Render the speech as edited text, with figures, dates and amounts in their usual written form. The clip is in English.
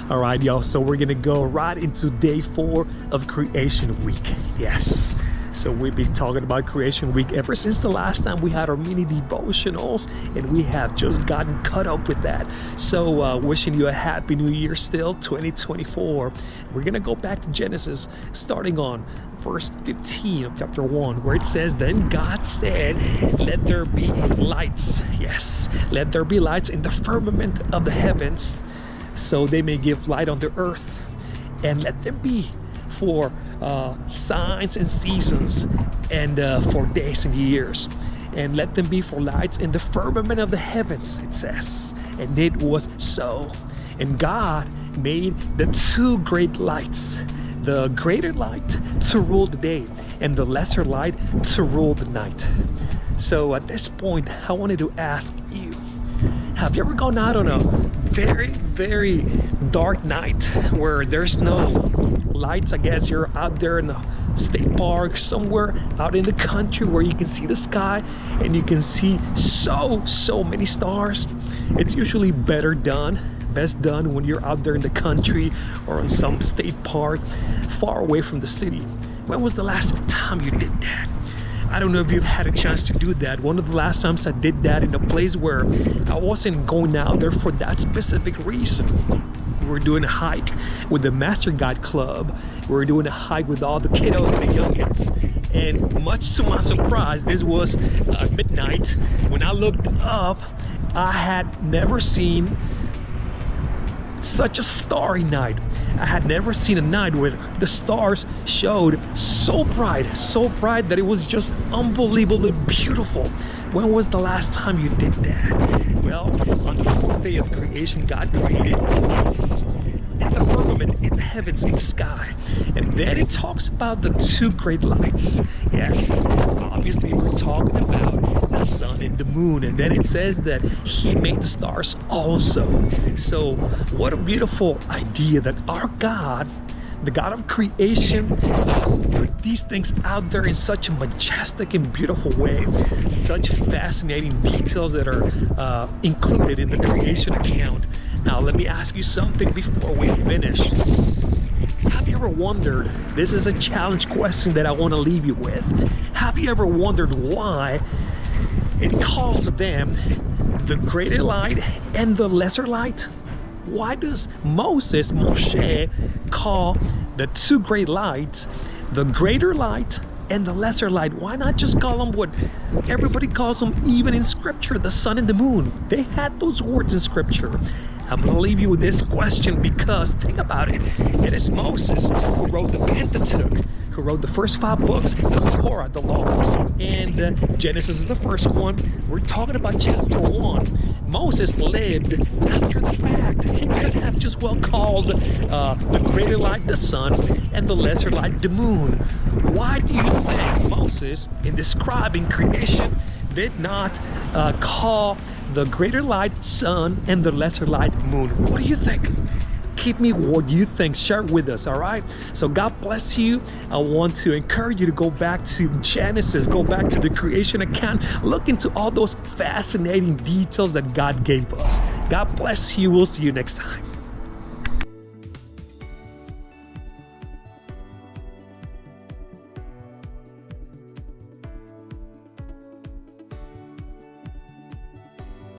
All right, y'all, so we're gonna go right into day 4 of Creation Week. Yes, so we've been talking about Creation Week ever since the last time we had our mini devotionals, and we have just gotten caught up with that. So wishing you a happy new year still, 2024. We're gonna go back to Genesis, starting on verse 15 of chapter 1, where it says, "Then God said, let there be lights." Yes, let there be lights in the firmament of the heavens, so they may give light on the earth, and let them be for signs and seasons, and for days and years, and let them be for lights in the firmament of the heavens, it says. And it was so. And God made the 2 great lights, the greater light to rule the day, and the lesser light to rule the night. So at this point, I wanted to ask you, have you ever gone out on a very, very dark night where there's no lights? I guess you're out there in the state park, somewhere out in the country where you can see the sky and you can see so many stars. It's usually best done when you're out there in the country or in some state park far away from the city. When was the last time you did that? I don't know if you've had a chance to do that. One of the last times I did that in a place where I wasn't going out there for that specific reason. We were doing a hike with the Master Guide Club. We were doing a hike with all the kiddos and the youngins. And much to my surprise, this was midnight. When I looked up, I had never seen such a starry night. I had never seen a night where the stars showed so bright that it was just unbelievably beautiful. When was the last time you did that? Well, on the 4th day of creation, God created lights in the firmament, in the heavens, in the sky. And then it talks about the 2 great lights. Yes, obviously we're talking about the sun and the moon. And then it says that He made the stars also. So what a beautiful idea that our God, the God of creation, put these things out there in such a majestic and beautiful way. Such fascinating details that are included in the creation account. Now, let me ask you something before we finish. Have you ever wondered, this is a challenge question that I want to leave you with. Have you ever wondered why it calls them the greater light and the lesser light? Why does Moshe, call the 2 great lights the greater light and the lesser light? Why not just call them what everybody calls them, even in scripture, the sun and the moon? They had those words in scripture. I'm going to leave you with this question because, think about it, it is Moses who wrote the Pentateuch, who wrote the first 5 books, the Torah, the law, and Genesis is the first one. We're talking about chapter 1. Moses lived after the fact. He could have just well called the greater light the sun and the lesser light the moon. Why do you think Moses, in describing creation, did not call the greater light sun and the lesser light moon? What do you think? Keep me what you think. Share it with us, all right? So God bless you. I want to encourage you to go back to Genesis, go back to the creation account, look into all those fascinating details that God gave us. God bless you. We'll see you next time.